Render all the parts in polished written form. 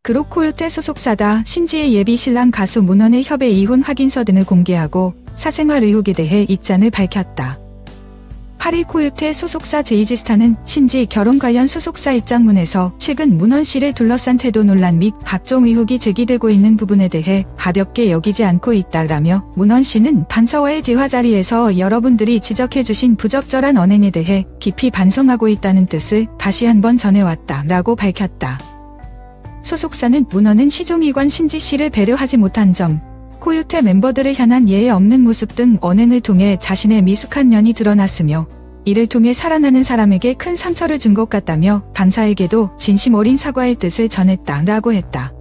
그룹 코요테 소속사다 신지의 예비 신랑 가수 문원의 협의 이혼 확인서 등을 공개하고 사생활 의혹에 대해 입장을 밝혔다. 8일 코요테 소속사 제이지스타는 신지 결혼 관련 소속사 입장문에서 최근 문원 씨를 둘러싼 태도 논란 및 각종 의혹이 제기되고 있는 부분에 대해 가볍게 여기지 않고 있다라며 문원 씨는 판사와의 대화 자리에서 여러분들이 지적해주신 부적절한 언행에 대해 깊이 반성하고 있다는 뜻을 다시 한번 전해왔다라고 밝혔다. 소속사는 문원은 시종일관 신지 씨를 배려하지 못한 점, 코요테 멤버들을 향한 예의 없는 모습 등 언행을 통해 자신의 미숙한 면이 드러났으며 이를 통해 살아나는 사람에게 큰 상처를 준 것 같다며 당사에게도 진심 어린 사과의 뜻을 전했다라고 했다.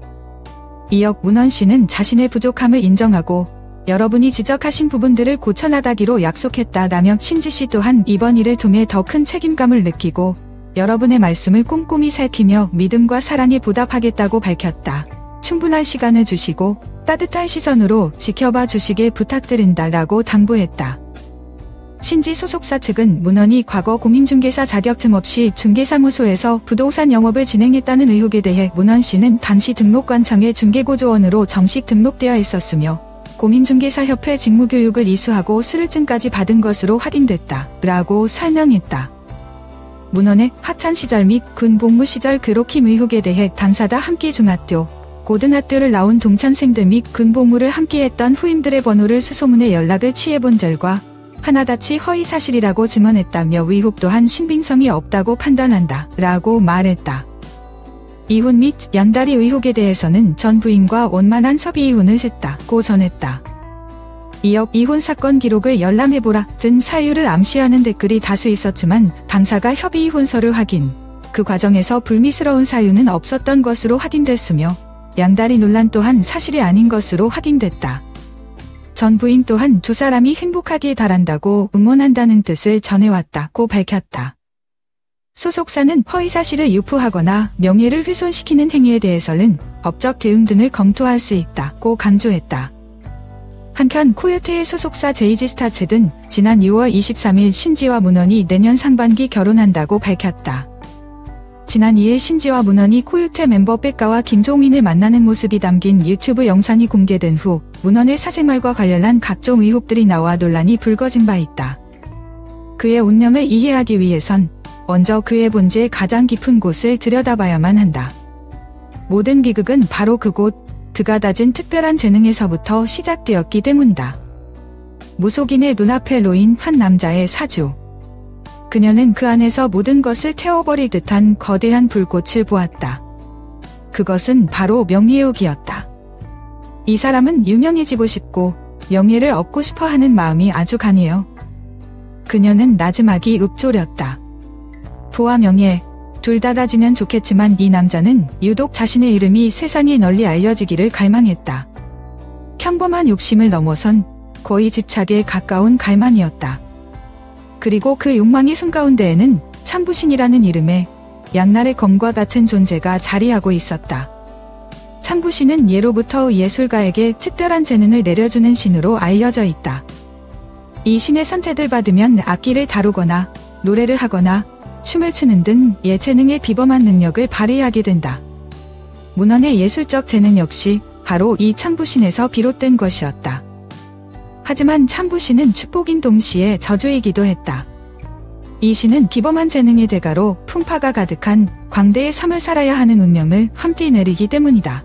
이어 문원 씨는 자신의 부족함을 인정하고 여러분이 지적하신 부분들을 고쳐나가기로 약속했다라며 신지 씨 또한 이번 일을 통해 더 큰 책임감을 느끼고 여러분의 말씀을 꼼꼼히 살피며 믿음과 사랑에 보답하겠다고 밝혔다. 충분한 시간을 주시고 따뜻한 시선으로 지켜봐 주시길 부탁드린다라고 당부했다. 신지 소속사 측은 문원이 과거 공인중개사 자격증 없이 중개사무소에서 부동산 영업을 진행했다는 의혹에 대해 문원 씨는 당시 등록관청의 중개고조원으로 정식 등록되어 있었으며 공인중개사협회 직무교육을 이수하고 수료증까지 받은 것으로 확인됐다라고 설명했다. 문원의 학창시절 및 군 복무 시절 그로킴 의혹에 대해 당사다 함께 중학교, 고등학교를 나온 동창생들 및 군복무를 함께했던 후임들의 번호를 수소문해 연락을 취해본 결과 하나같이 허위 사실이라고 증언했다며 의혹 또한 신빙성이 없다고 판단한다 라고 말했다. 이혼 및 양다리 의혹에 대해서는 전 부인과 원만한 협의 이혼을 했다고 전했다. 이어 이혼 사건 기록을 열람해보라 등 사유를 암시하는 댓글이 다수 있었지만 당사가 협의 이혼서를 확인, 그 과정에서 불미스러운 사유는 없었던 것으로 확인됐으며 양다리 논란 또한 사실이 아닌 것으로 확인됐다. 전 부인 또한 두 사람이 행복하길 바란다고 응원한다는 뜻을 전해왔다고 밝혔다. 소속사는 허위 사실을 유포하거나 명예를 훼손시키는 행위에 대해서는 법적 대응 등을 검토할 수 있다고 강조했다. 한편 코요테의 소속사 제이지스타 측은 지난 6월 23일 신지와 문원이 내년 상반기 결혼한다고 밝혔다. 지난 2일 신지와 문원이 코요테 멤버 백가와 김종민을 만나는 모습이 담긴 유튜브 영상이 공개된 후 문원의 사생활과 관련한 각종 의혹들이 나와 논란이 불거진 바 있다. 그의 운명을 이해하기 위해선 먼저 그의 본질의 가장 깊은 곳을 들여다봐야만 한다. 모든 비극은 바로 그곳, 그가 가진 특별한 재능에서부터 시작되었기 때문이다. 무속인의 눈앞에 놓인 한 남자의 사주. 그녀는 그 안에서 모든 것을 태워버릴 듯한 거대한 불꽃을 보았다. 그것은 바로 명예욕이었다. 이 사람은 유명해지고 싶고 명예를 얻고 싶어 하는 마음이 아주 강해요. 그녀는 나지막이 읊조렸다. 부와 명예, 둘 다 가지면 좋겠지만 이 남자는 유독 자신의 이름이 세상에 널리 알려지기를 갈망했다. 평범한 욕심을 넘어선 거의 집착에 가까운 갈망이었다. 그리고 그 욕망의 숨가운데에는 참부신이라는 이름의 양날의 검과 같은 존재가 자리하고 있었다. 참부신은 예로부터 예술가에게 특별한 재능을 내려주는 신으로 알려져 있다. 이 신의 선택을 받으면 악기를 다루거나 노래를 하거나 춤을 추는 등 예체능의 비범한 능력을 발휘하게 된다. 문원의 예술적 재능 역시 바로 이 참부신에서 비롯된 것이었다. 하지만 참부신은 축복인 동시에 저주이기도 했다. 이 신은 비범한 재능의 대가로 풍파가 가득한 광대의 삶을 살아야 하는 운명을 함께 내리기 때문이다.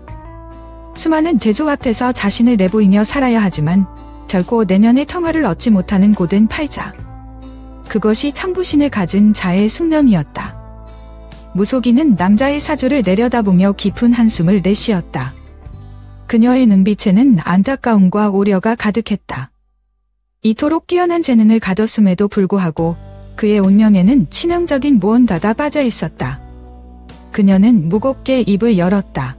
수많은 대조 앞에서 자신을 내보이며 살아야 하지만 결코 내년의 평화를 얻지 못하는 고된 팔자. 그것이 참부신을 가진 자의 숙명이었다. 무속인은 남자의 사주를 내려다보며 깊은 한숨을 내쉬었다. 그녀의 눈빛에는 안타까움과 오려가 가득했다. 이토록 뛰어난 재능을 가졌음에도 불구하고 그의 운명에는 치명적인 무언가가 빠져 있었다. 그녀는 무겁게 입을 열었다.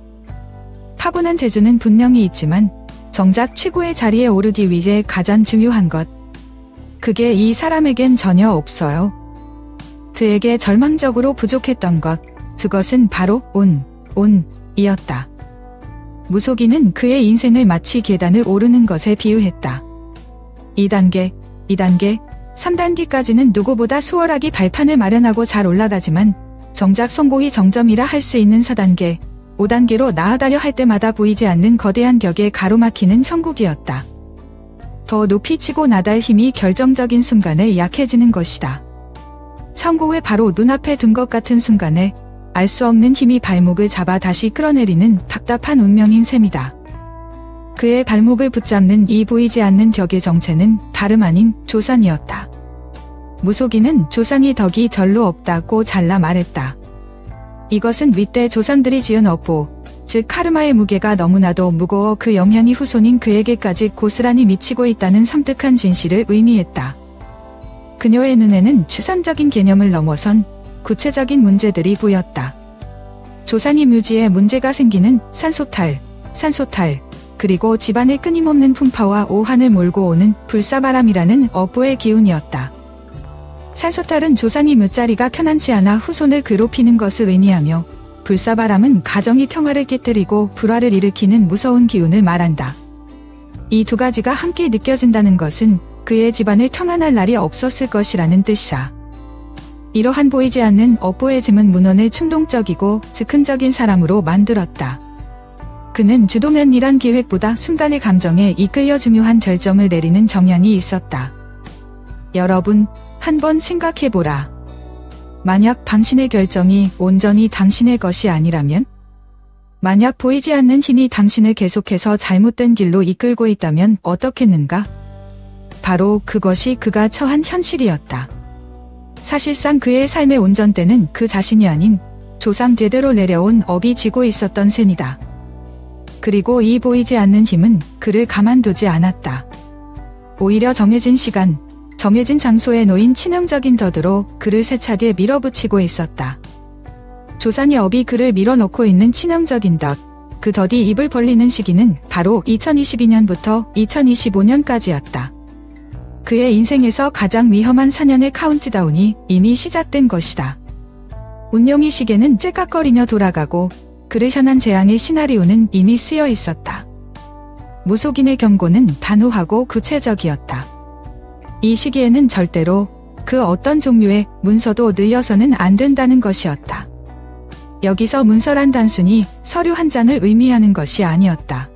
타고난 재주는 분명히 있지만 정작 최고의 자리에 오르기 위해 가장 중요한 것. 그게 이 사람에겐 전혀 없어요. 그에게 절망적으로 부족했던 것, 그것은 바로 운이었다. 무속인은 그의 인생을 마치 계단을 오르는 것에 비유했다. 2단계, 3단계까지는 누구보다 수월하게 발판을 마련하고 잘 올라가지만 정작 성공이 정점이라 할 수 있는 4단계, 5단계로 나아가려 할 때마다 보이지 않는 거대한 벽에 가로막히는 형국이었다. 더 높이 치고 나갈 힘이 결정적인 순간에 약해지는 것이다. 성고에 바로 눈앞에 둔 것 같은 순간에 알 수 없는 힘이 발목을 잡아 다시 끌어내리는 답답한 운명인 셈이다. 그의 발목을 붙잡는 이 보이지 않는 벽의 정체는 다름 아닌 조상이었다. 무속인은 조상이 덕이 절로 없다고 잘라 말했다. 이것은 윗대 조상들이 지은 업보, 즉 카르마의 무게가 너무나도 무거워 그 영향이 후손인 그에게까지 고스란히 미치고 있다는 섬뜩한 진실을 의미했다. 그녀의 눈에는 추상적인 개념을 넘어선 구체적인 문제들이 보였다. 조상이 묘지에 문제가 생기는 산소탈, 그리고 집안의 끊임없는 풍파와 오한을 몰고 오는 불사바람이라는 업보의 기운이었다. 산소탈은 조상이 묘자리가 편안치 않아 후손을 괴롭히는 것을 의미하며, 불사바람은 가정이 평화를 깨뜨리고 불화를 일으키는 무서운 기운을 말한다. 이 두 가지가 함께 느껴진다는 것은 그의 집안을 평안할 날이 없었을 것이라는 뜻이다. 이러한 보이지 않는 업보의 짐은 문헌을 충동적이고 즉흥적인 사람으로 만들었다. 그는 주도면이란 기획보다 순간의 감정에 이끌려 중요한 결정을 내리는 정향이 있었다. 여러분, 한번 생각해보라. 만약 당신의 결정이 온전히 당신의 것이 아니라면? 만약 보이지 않는 힘이 당신을 계속해서 잘못된 길로 이끌고 있다면 어떻겠는가? 바로 그것이 그가 처한 현실이었다. 사실상 그의 삶의 운전대는 그 자신이 아닌 조상 대대로 내려온 업이 쥐고 있었던 셈이다. 그리고 이 보이지 않는 힘은 그를 가만두지 않았다. 오히려 정해진 시간, 정해진 장소에 놓인 치명적인 덫으로 그를 세차게 밀어붙이고 있었다. 조상의 업이 그를 밀어넣고 있는 치명적인 덫, 그 덫이 입을 벌리는 시기는 바로 2022년부터 2025년까지였다. 그의 인생에서 가장 위험한 4년의 카운트다운이 이미 시작된 것이다. 운명의 시계는 째깍거리며 돌아가고 그를 향한 재앙의 시나리오는 이미 쓰여 있었다. 무속인의 경고는 단호하고 구체적이었다. 이 시기에는 절대로 그 어떤 종류의 문서도 늘려서는 안 된다는 것이었다. 여기서 문서란 단순히 서류 한 장을 의미하는 것이 아니었다.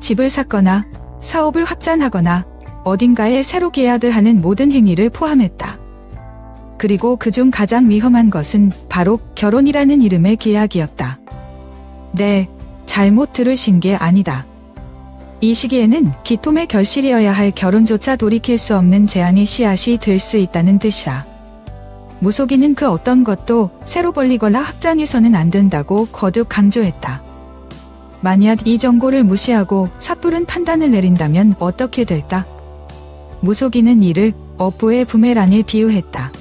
집을 샀거나 사업을 확장하거나 어딘가에 새로 계약을 하는 모든 행위를 포함했다. 그리고 그중 가장 위험한 것은 바로 결혼이라는 이름의 계약이었다. 네, 잘못 들으신 게 아니다. 이 시기에는 기토의 결실이어야 할 결혼조차 돌이킬 수 없는 재앙의 씨앗이 될 수 있다는 뜻이다. 무속인은 그 어떤 것도 새로 벌리거나 확장해서는 안 된다고 거듭 강조했다. 만약 이 정보를 무시하고 섣부른 판단을 내린다면 어떻게 될까? 무속인은 이를 업보의 부메랑에 비유했다.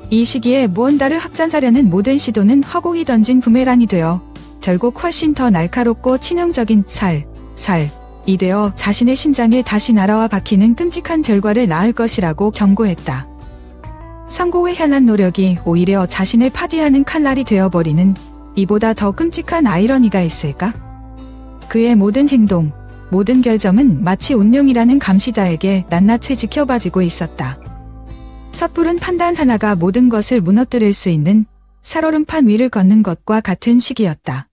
이 시기에 무언가를 확장하려는 모든 시도는 허공이 던진 부메랑이 되어 결국 훨씬 더 날카롭고 치명적인 살이 되어 자신의 심장에 다시 날아와 박히는 끔찍한 결과를 낳을 것이라고 경고했다. 성공을 향한 노력이 오히려 자신을 파괴하는 칼날이 되어버리는 이보다 더 끔찍한 아이러니가 있을까? 그의 모든 행동, 모든 결정은 마치 운명이라는 감시자에게 낱낱이 지켜봐지고 있었다. 섣부른 판단 하나가 모든 것을 무너뜨릴 수 있는 살얼음판 위를 걷는 것과 같은 시기였다.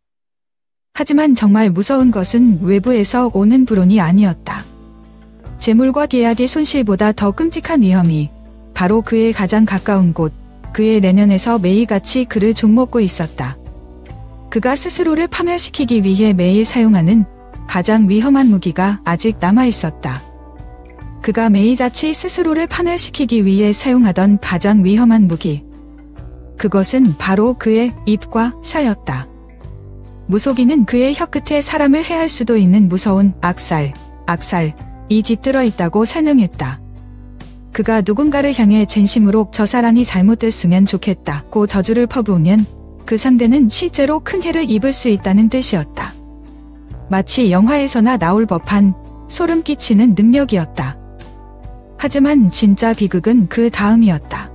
하지만 정말 무서운 것은 외부에서 오는 불운이 아니었다. 재물과 계약의 손실보다 더 끔찍한 위험이 바로 그의 가장 가까운 곳, 그의 내면에서 매일같이 그를 좀먹고 있었다. 그가 스스로를 파멸시키기 위해 매일 사용하는 가장 위험한 무기가 아직 남아있었다. 그가 매일같이 스스로를 파멸시키기 위해 사용하던 가장 위험한 무기. 그것은 바로 그의 입과 샤였다. 무속인은 그의 혀끝에 사람을 해할 수도 있는 무서운 악살이 깃들어 있다고 설명했다. 그가 누군가를 향해 진심으로 저 사람이 잘못됐으면 좋겠다고 저주를 퍼부으면 그 상대는 실제로 큰 해를 입을 수 있다는 뜻이었다. 마치 영화에서나 나올 법한 소름 끼치는 능력이었다. 하지만 진짜 비극은 그 다음이었다.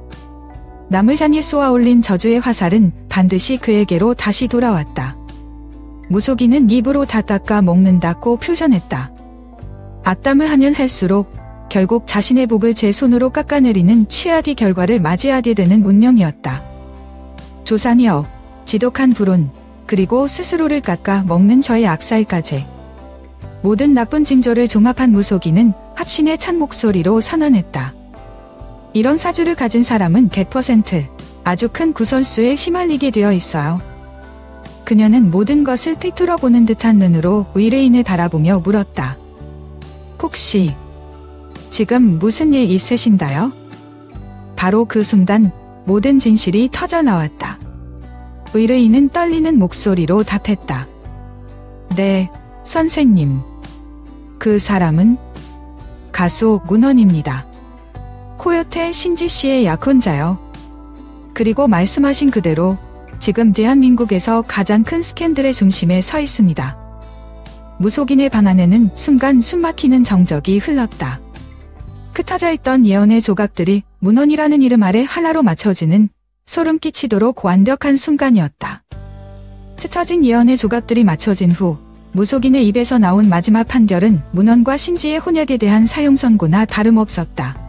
남을 향해 쏘아올린 저주의 화살은 반드시 그에게로 다시 돌아왔다. 무속인은 입으로 다 닦아 먹는다고 표현했다. 악담을 하면 할수록 결국 자신의 복을 제 손으로 깎아내리는 최악의 결과를 맞이하게 되는 운명이었다. 조상이여, 지독한 불운, 그리고 스스로를 깎아 먹는 혀의 악살까지. 모든 나쁜 징조를 종합한 무속인은 확신에 찬 목소리로 선언했다. 이런 사주를 가진 사람은 100% 아주 큰 구설수에 휘말리게 되어 있어요. 그녀는 모든 것을 꿰뚫어보는 듯한 눈으로 의뢰인을 바라보며 물었다. 혹시 지금 무슨 일 있으신가요? 바로 그 순간 모든 진실이 터져 나왔다. 의뢰인은 떨리는 목소리로 답했다. 네, 선생님. 그 사람은 가수 문헌입니다. 코요태 신지 씨의 약혼자요. 그리고 말씀하신 그대로 지금 대한민국에서 가장 큰 스캔들의 중심에 서 있습니다. 무속인의 방 안에는 순간 숨막히는 정적이 흘렀다. 흩어져 있던 예언의 조각들이 문헌이라는 이름 아래 하나로 맞춰지는 소름 끼치도록 완벽한 순간이었다. 흩어진 예언의 조각들이 맞춰진 후 무속인의 입에서 나온 마지막 판결은 문헌과 신지의 혼역에 대한 사형 선고나 다름없었다.